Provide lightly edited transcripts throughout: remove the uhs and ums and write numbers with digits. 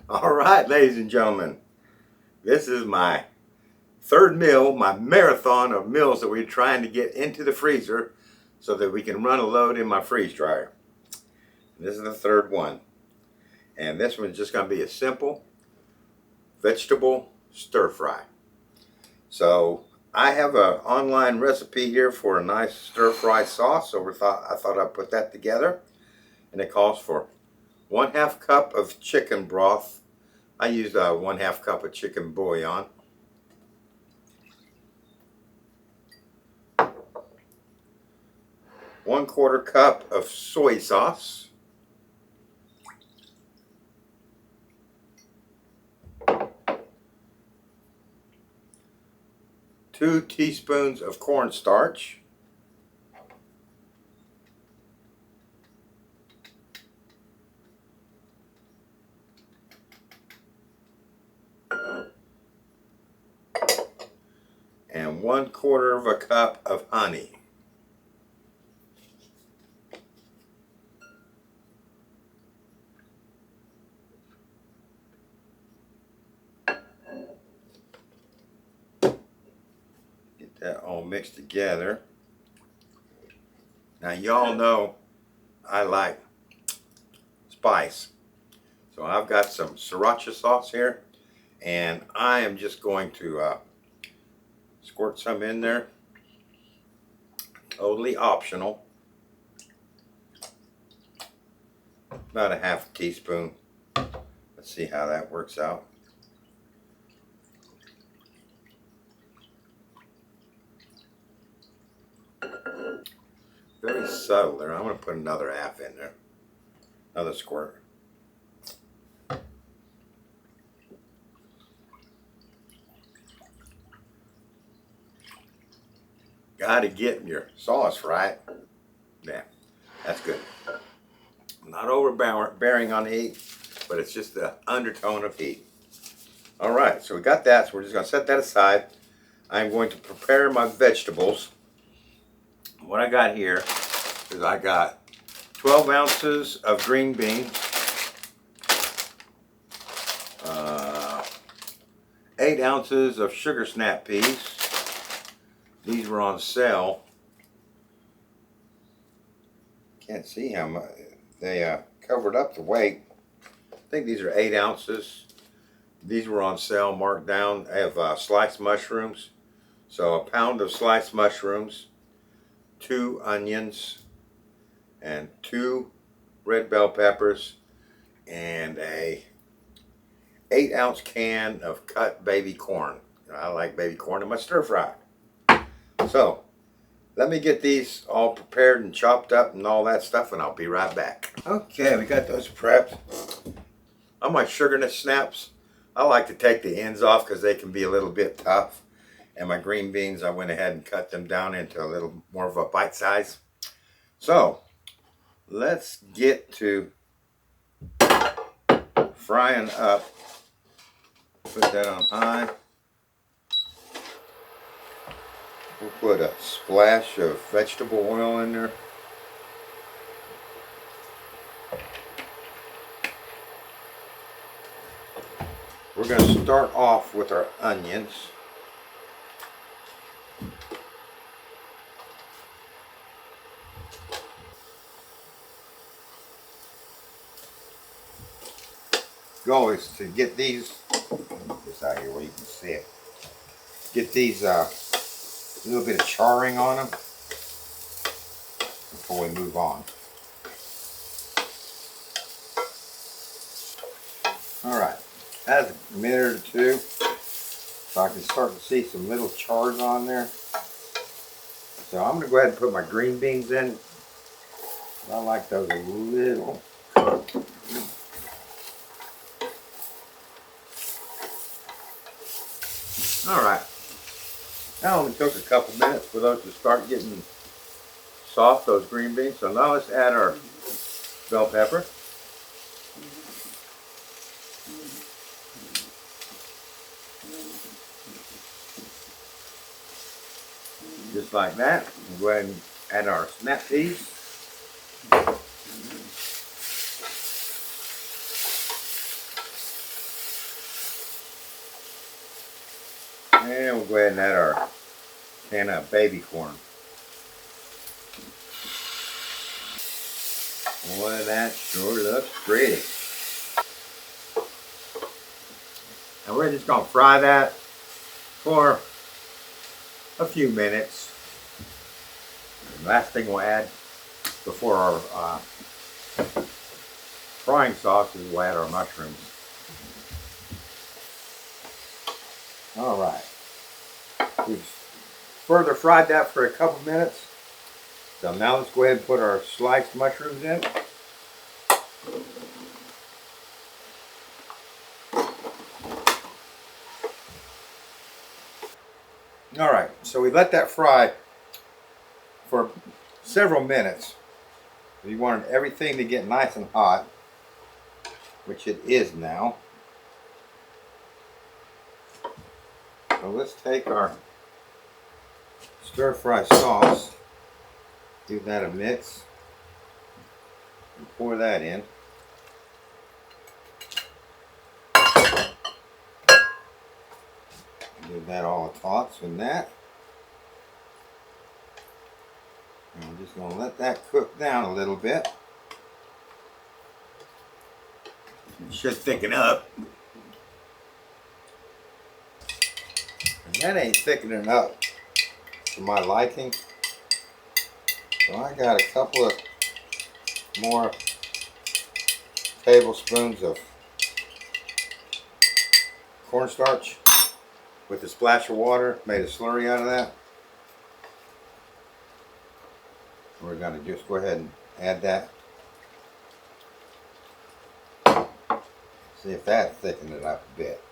All right, ladies and gentlemen, this is my third meal, my marathon of meals that we're trying to get into the freezer so that we can run a load in my freeze dryer. This is the third one. And this one's just going to be a simple vegetable stir fry. So I have an online recipe here for a nice stir fry sauce. So I thought I'd put that together. And it calls for 1/2 cup of chicken broth. I used 1/2 cup of chicken bouillon. 1/4 cup of soy sauce. 2 teaspoons of cornstarch. 1/4 cup of honey. Get that all mixed together. Now y'all know I like spice. So I've got some Sriracha sauce here, and I am just going to squirt some in there. Totally optional. About a 1/2 teaspoon. Let's see how that works out. Very subtle there. I'm going to put another 1/2 in there. Another squirt. Got to get your sauce right. Yeah, that's good. Not overbearing on the heat, but it's just the undertone of heat. All right, so we got that. So we're just going to set that aside. I'm going to prepare my vegetables. What I got here is I got 12 ounces of green beans, 8 ounces of sugar snap peas. These were on sale. Can't see how much they covered up the weight. I think these are 8 ounces. These were on sale, marked down. I have sliced mushrooms. So 1 pound of sliced mushrooms, 2 onions, and 2 red bell peppers, and a 8-ounce can of cut baby corn. I like baby corn in my stir fry. So let me get these all prepared and chopped up and all that stuff, and I'll be right back. Okay, we got those prepped. On my sugar snaps, I like to take the ends off because they can be a little bit tough. And my green beans, I went ahead and cut them down into a little more of a bite size. So let's get to frying up. Put that on high. We'll put a splash of vegetable oil in there. We're going to start off with our onions. Goal is to get these, put this out here where you can see it. Get these a little bit of charring on them before we move on. Alright, that's a minute or two, so I can start to see some little chars on there. So I'm going to go ahead and put my green beans in. I like those a little cooked. Alright, that only took a couple minutes for those to start getting soft, those green beans. So now let's add our bell pepper. Just like that. We'll go ahead and add our snap peas. And we'll go ahead and add our can of baby corn. Boy, that sure looks pretty. And we're just going to fry that for a few minutes. The last thing we'll add before our frying sauce is we'll add our mushrooms. All right. We've further fried that for a couple minutes. So now let's go ahead and put our sliced mushrooms in. All right, so we let that fry for several minutes. We wanted everything to get nice and hot, which it is now. So let's take our stir fry sauce, give that a mix, and pour that in. Give that all a toss in that. And I'm just going to let that cook down a little bit. It should thicken up. And that ain't thickening up to my liking. So I got a couple of more tablespoons of cornstarch with a splash of water, made a slurry out of that. We're going to just go ahead and add that. See if that thickened it up a bit.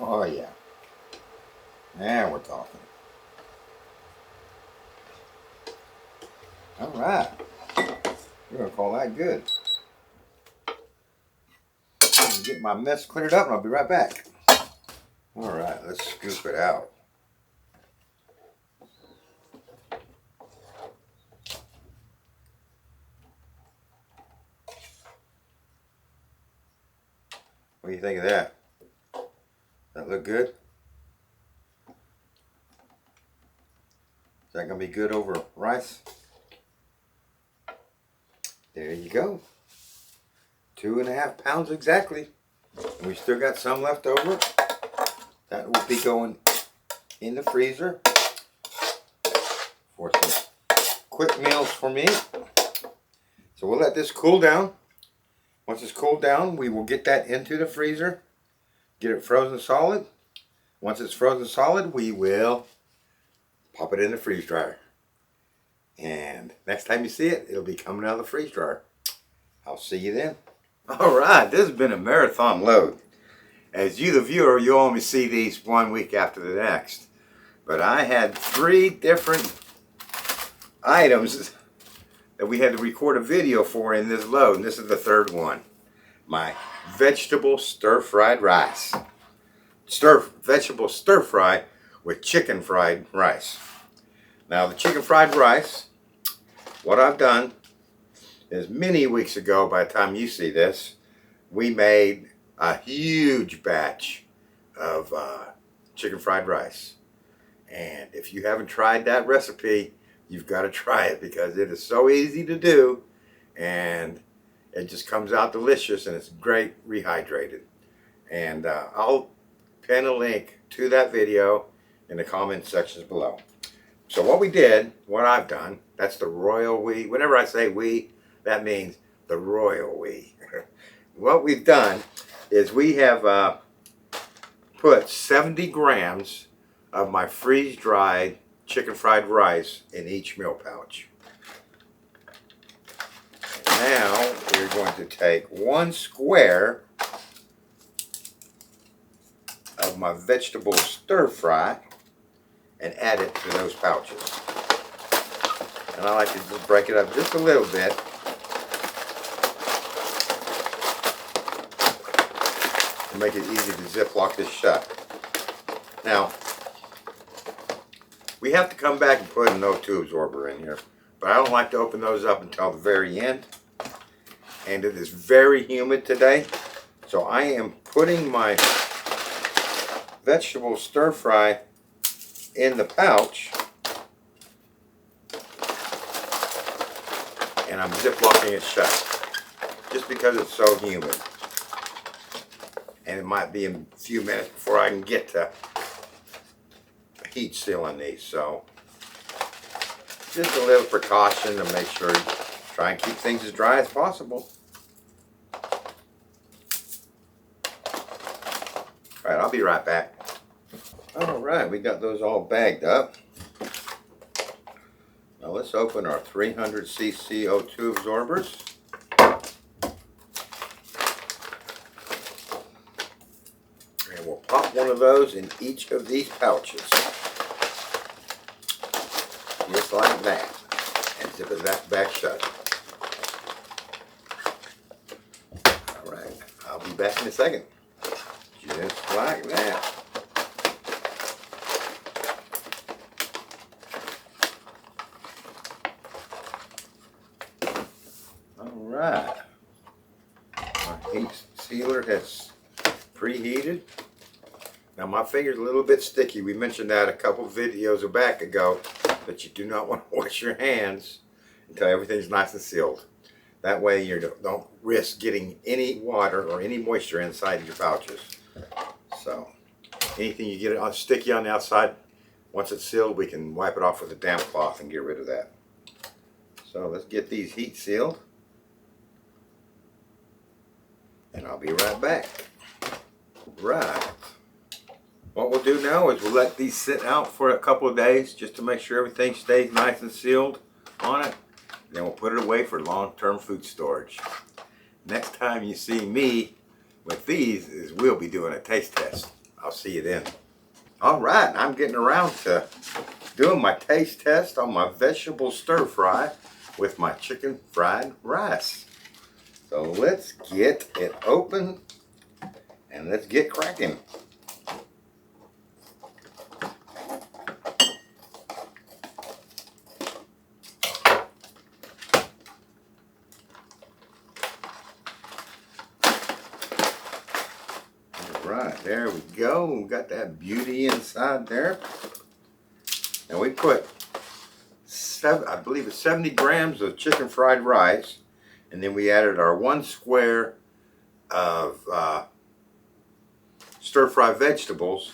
Oh yeah. Now we're talking. All right. We're going to call that good. Get my mess cleared up and I'll be right back. All right, let's scoop it out. What do you think of that? Does that look good? Is that going to be good over rice? There you go. 2.5 pounds exactly. And we still got some left over. That will be going in the freezer for some quick meals for me. So we'll let this cool down. Once it's cooled down, we will get that into the freezer, get it frozen solid. Once it's frozen solid, we will pop it in the freeze dryer. And next time you see it, it'll be coming out of the freeze dryer. I'll see you then. All right, this has been a marathon load. As you, the viewer, you only see these 1 week after the next. But I had 3 different items that we had to record a video for in this load, and this is the 3rd one. My vegetable stir-fried rice. Vegetable stir-fry with chicken fried rice. Now the chicken fried rice, what I've done is many weeks ago, by the time you see this, we made a huge batch of chicken fried rice. And if you haven't tried that recipe, you've got to try it because it is so easy to do and it just comes out delicious and it's great rehydrated. And I'll pin a link to that video in the comment sections below. So what we did, what I've done, that's the royal we. Whenever I say we, that means the royal we. What we've done is we have put 70 grams of my freeze-dried chicken fried rice in each meal pouch. Now we're going to take 1 square of my vegetable stir fry and add it to those pouches. And I like to just break it up just a little bit. To make it easy to ziplock this shut. Now, We have to come back and put an O2 absorber in here, but I don't like to open those up until the very end. And it is very humid today, so I am putting my vegetable stir fry in the pouch, and I'm zip-locking it shut just because it's so humid. And it might be a few minutes before I can get to heat sealing these, so just a little precaution to make sure you try and keep things as dry as possible. Alright, I'll be right back. Alright, we got those all bagged up. Now let's open our 300cc O2 absorbers. And we'll pop one of those in each of these pouches. Just like that. And zip it back shut. Alright, I'll be back in a second. Just like that. Alright. Our heat sealer has preheated. Now my finger's a little bit sticky. We mentioned that a couple videos back ago, that you do not want to wash your hands until everything's nice and sealed. That way you don't risk getting any water or any moisture inside your pouches. So anything you get sticky on the outside, once it's sealed, we can wipe it off with a damp cloth and get rid of that. So let's get these heat sealed, and I'll be right back. Right. What we'll do now is we'll let these sit out for a couple of days just to make sure everything stays nice and sealed on it. And then we'll put it away for long-term food storage. Next time you see me with these is we'll be doing a taste test. I'll see you then. Alright, I'm getting around to doing my taste test on my vegetable stir fry with my chicken fried rice. So let's get it open and let's get cracking. Right, there we go. We got that beauty inside there. And we put I believe it's 70 grams of chicken fried rice, and then we added our 1 square of stir fry vegetables.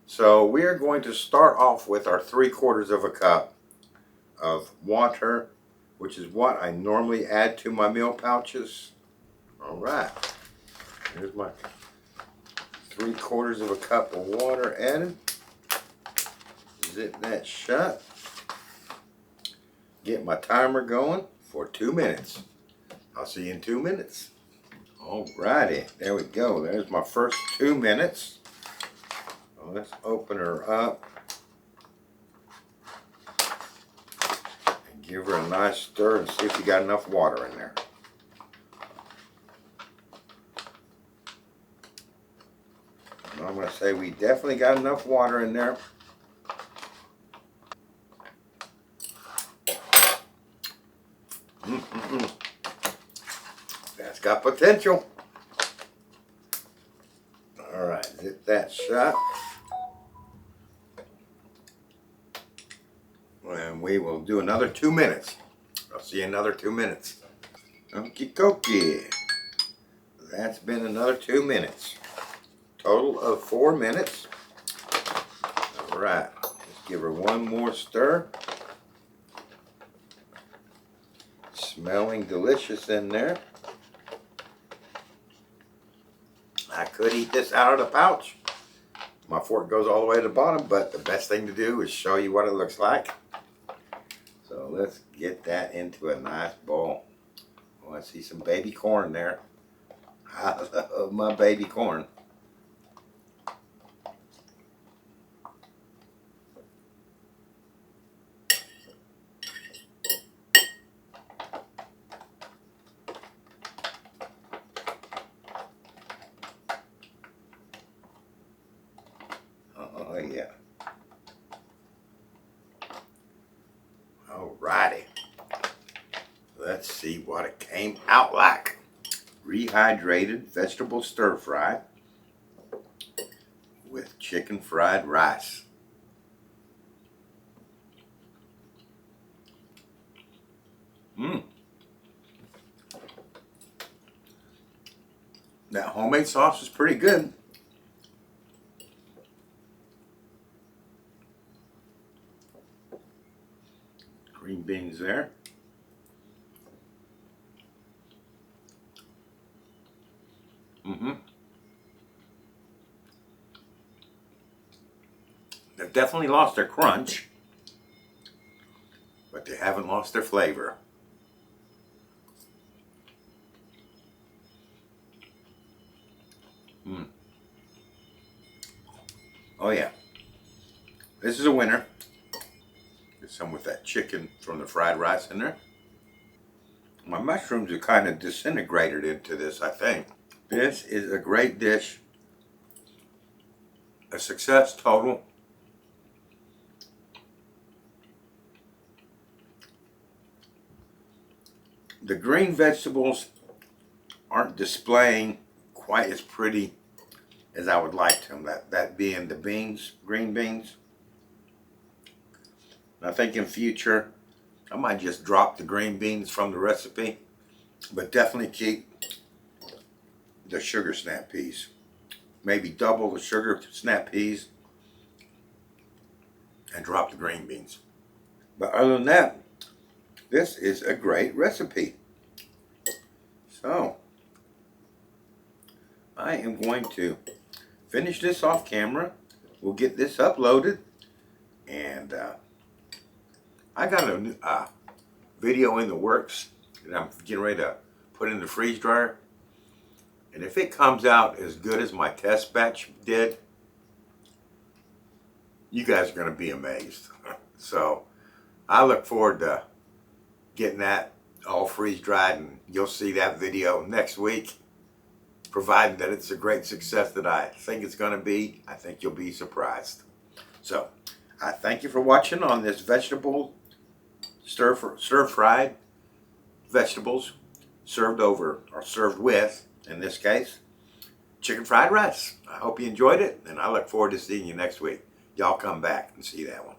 So we are going to start off with our 3/4 of a cup of water, which is what I normally add to my meal pouches. All right, here's my 3/4 of a cup of water added. Zip that shut. Get my timer going for 2 minutes. I'll see you in 2 minutes. Alrighty, there we go. There's my first 2 minutes. So let's open her up and give her a nice stir and see if we got enough water in there. And I'm going to say we definitely got enough water in there. That's got potential. Alright, zip that shut. And we will do another 2 minutes. I'll see you in another 2 minutes. Okie dokie. That's been another 2 minutes. Total of 4 minutes. Alright, let's give her one more stir. Smelling delicious in there. I could eat this out of the pouch. My fork goes all the way to the bottom, but the best thing to do is show you what it looks like. So let's get that into a nice bowl. Oh, I see some baby corn there. I love my baby corn. Oh yeah. Alrighty. Let's see what it came out like. Rehydrated vegetable stir fry with chicken fried rice. That homemade sauce is pretty good. Green beans there. They've definitely lost their crunch, but they haven't lost their flavor. Oh yeah, this is a winner. Get some with that chicken from the fried rice in there. My mushrooms are kind of disintegrated into this, I think. This is a great dish. A success total. The green vegetables aren't displaying quite as pretty as I would like them. That being the beans, green beans. I think in future I might just drop the green beans from the recipe, but definitely keep the sugar snap peas. Maybe double the sugar snap peas and drop the green beans. But other than that, this is a great recipe. So I am going to finish this off camera. We'll get this uploaded, and I got a new, video in the works that I'm getting ready to put in the freeze dryer. And if it comes out as good as my test batch did, you guys are going to be amazed. So I look forward to getting that all freeze dried, and you'll see that video next week. Provided that it's a great success that I think it's going to be, I think you'll be surprised. So I thank you for watching on this vegetable stir-fried vegetables served over, or served with, in this case, chicken fried rice. I hope you enjoyed it, and I look forward to seeing you next week. Y'all come back and see that one.